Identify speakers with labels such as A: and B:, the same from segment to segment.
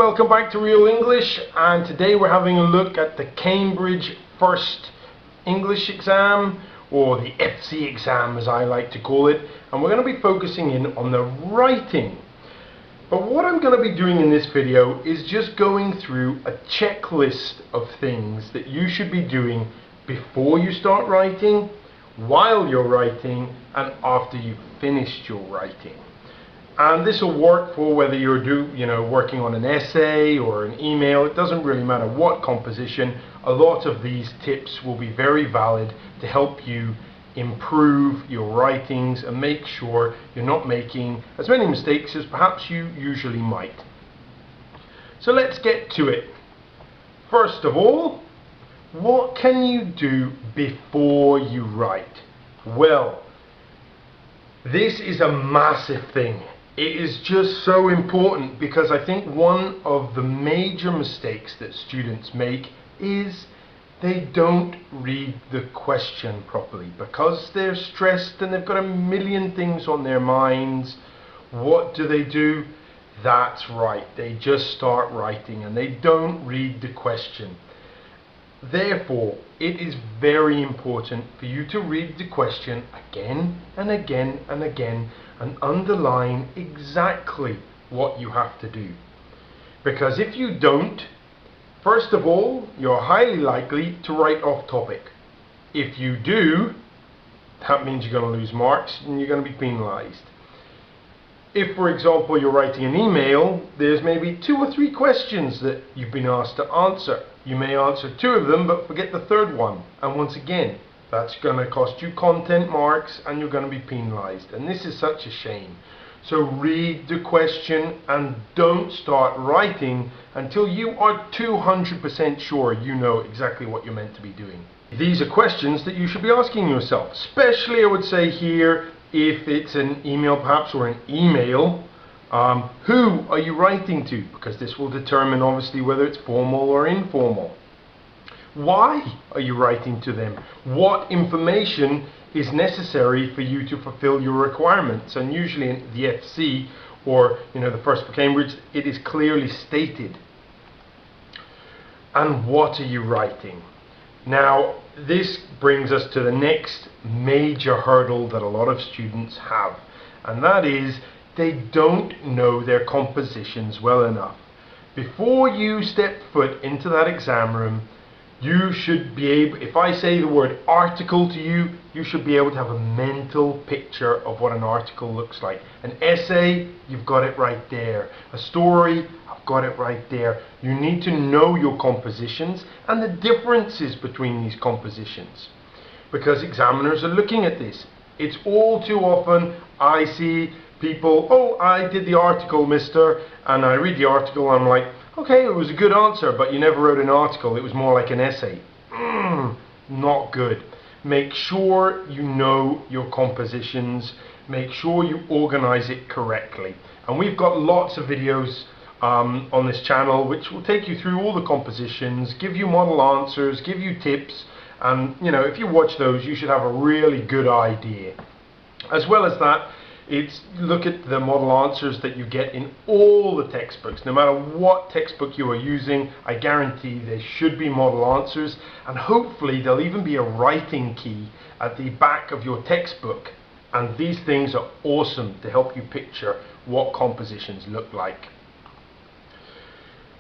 A: welcome back to Real English, and today we're having a look at the Cambridge First English exam, or the FC exam as I like to call it, and we're going to be focusing in on the writing. But what I'm going to be doing in this video is just going through a checklist of things that you should be doing before you start writing, while you're writing, and after you've finished your writing. And this will work for whether you're working on an essay or an email. It doesn't really matter what composition. A lot of these tips will be very valid to help you improve your writings and make sure you're not making as many mistakes as perhaps you usually might. So let's get to it. First of all, what can you do before you write? Well, this is a massive thing. It is just so important, because I think one of the major mistakes that students make is they don't read the question properly because they're stressed and they've got a million things on their minds. What do? That's right, they just start writing and they don't read the question. Therefore, it is very important for you to read the question again and again and again and underline exactly what you have to do. Because if you don't, first of all, you're highly likely to write off topic. If you do, that means you're going to lose marks and you're going to be penalized. If, for example, you're writing an email, there's maybe 2 or 3 questions that you've been asked to answer. You may answer 2 of them, but forget the 3rd one. And once again, that's going to cost you content marks and you're going to be penalized. And this is such a shame. So read the question and don't start writing until you are 200% sure you know exactly what you're meant to be doing. These are questions that you should be asking yourself, especially I would say here, if it's an email perhaps or an email, who are you writing to? Because this will determine obviously whether it's formal or informal. Why are you writing to them? What information is necessary for you to fulfill your requirements? And usually in the FC or the First for Cambridge, it is clearly stated. And what are you writing? Now, this brings us to the next major hurdle that a lot of students have, and that is they don't know their compositions well enough. Before you step foot into that exam room, you should be able, if I say the word article to you, you should be able to have a mental picture of what an article looks like. An essay, you've got it right there. A story, I've got it right there. You need to know your compositions and the differences between these compositions, because examiners are looking at this. It's all too often I see people, oh, I did the article, mister, and I read the article and I'm like, okay, it was a good answer, but you never wrote an article, it was more like an essay. Not good. Make sure you know your compositions, make sure you organize it correctly. And we've got lots of videos on this channel which will take you through all the compositions, give you model answers, give you tips, and if you watch those you should have a really good idea. As well as that, look at the model answers that you get in all the textbooks. No matter what textbook you are using, I guarantee there should be model answers, and hopefully there'll even be a writing key at the back of your textbook. And these things are awesome to help you picture what compositions look like.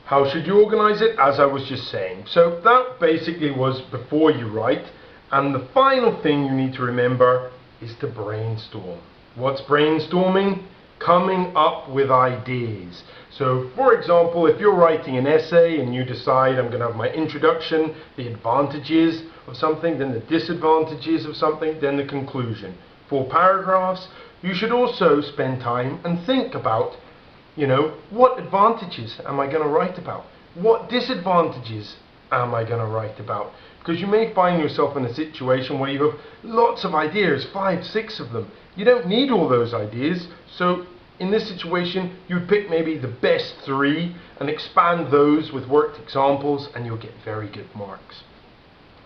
A: How should you organize it? As I was just saying. So that basically was before you write. And the final thing you need to remember is to brainstorm. What's brainstorming? Coming up with ideas. So for example, if you're writing an essay and you decide I'm going to have my introduction, the advantages of something, then the disadvantages of something, then the conclusion. 4 paragraphs. You should also spend time and think about, what advantages am I going to write about? What disadvantages am I going to write about? Because you may find yourself in a situation where you have lots of ideas, 5, 6 of them. You don't need all those ideas, so in this situation you'd pick maybe the best 3 and expand those with worked examples, and you'll get very good marks.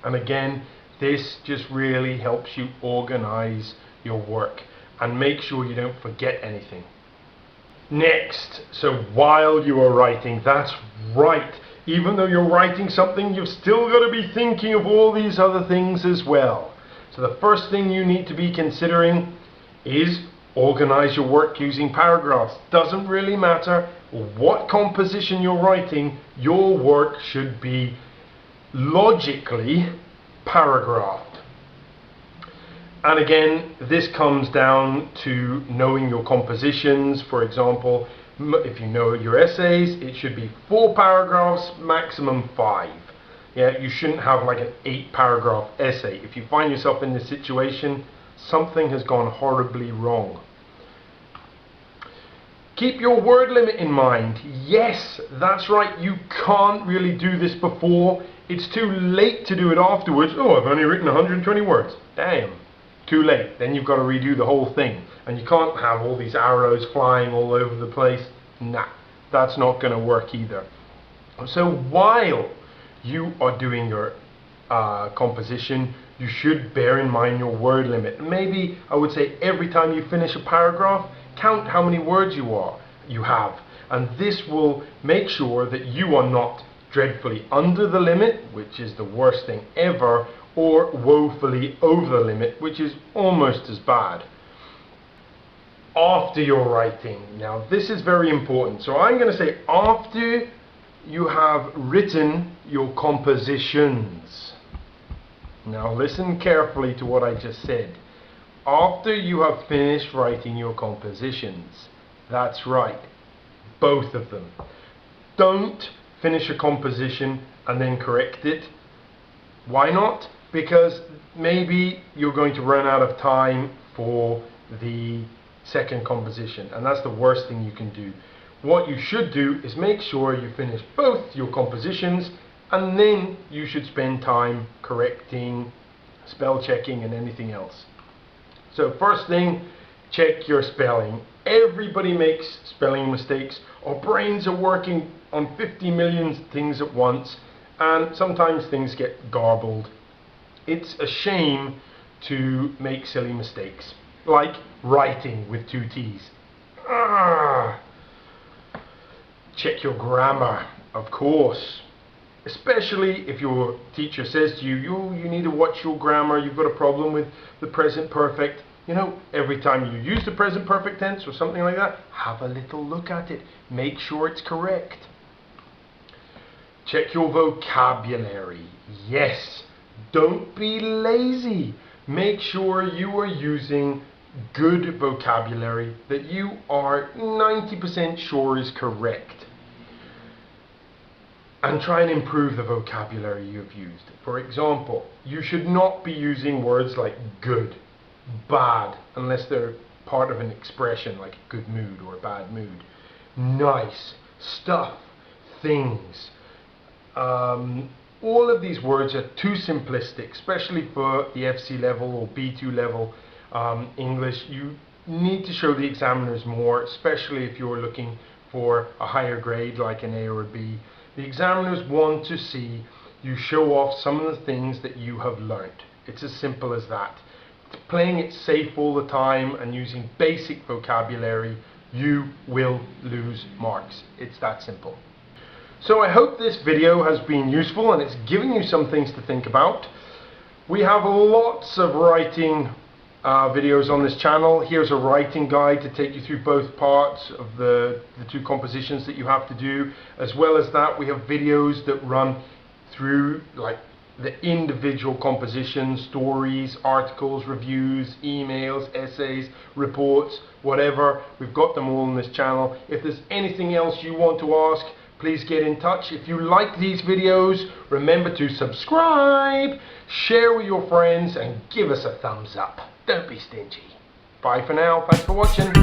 A: And again, this just really helps you organize your work and make sure you don't forget anything. Next, so while you are writing, that's right. Even though you're writing something, you've still got to be thinking of all these other things as well. So the first thing you need to be considering is organize your work using paragraphs. Doesn't really matter what composition you're writing, your work should be logically paragraphed. And again, this comes down to knowing your compositions. For example, if you know your essays, it should be 4 paragraphs, maximum 5. Yeah, you shouldn't have like an 8-paragraph essay. If you find yourself in this situation, something has gone horribly wrong. Keep your word limit in mind. Yes, that's right, you can't really do this before. It's too late to do it afterwards. Oh, I've only written 120 words. Damn, too late. Then you've got to redo the whole thing. And you can't have all these arrows flying all over the place. Nah, that's not going to work either. So while you are doing your composition, you should bear in mind your word limit. Maybe I would say every time you finish a paragraph, count how many words you have, and this will make sure that you are not dreadfully under the limit, which is the worst thing ever, or woefully over the limit, which is almost as bad. After you're writing, now this is very important, so I'm going to say after you have written your compositions. Now listen carefully to what I just said. After you have finished writing your compositions, that's right, both of them. Don't finish a composition and then correct it. Why not? Because maybe you're going to run out of time for the second composition, and that's the worst thing you can do. What you should do is make sure you finish both your compositions, and then you should spend time correcting, spell checking, and anything else. So first thing, check your spelling. Everybody makes spelling mistakes. Our brains are working on 50 million things at once, and sometimes things get garbled. It's a shame to make silly mistakes, like writing with 2 T's. Check your grammar, of course. Especially if your teacher says to you, you need to watch your grammar, you've got a problem with the present perfect. You know, every time you use the present perfect tense or something like that, have a little look at it. Make sure it's correct. Check your vocabulary. Yes, don't be lazy. Make sure you are using good vocabulary that you are 90% sure is correct. And try and improve the vocabulary you've used. For example, you should not be using words like good, bad, unless they're part of an expression like a good mood or a bad mood. Nice, stuff, things. All of these words are too simplistic, especially for the FC level or B2 level English. You need to show the examiners more, especially if you're looking for a higher grade like an A or a B. The examiners want to see you show off some of the things that you have learnt. It's as simple as that. Playing it safe all the time and using basic vocabulary, you will lose marks. It's that simple. So I hope this video has been useful and it's given you some things to think about. We have lots of writing videos on this channel. Here's a writing guide to take you through both parts of the 2 compositions that you have to do. As well as that, we have videos that run through like the individual compositions, stories, articles, reviews, emails, essays, reports, whatever. We've got them all on this channel. If there's anything else you want to ask, please get in touch. If you like these videos, remember to subscribe, share with your friends, and give us a thumbs up. Don't be stingy. Bye for now. Thanks for watching.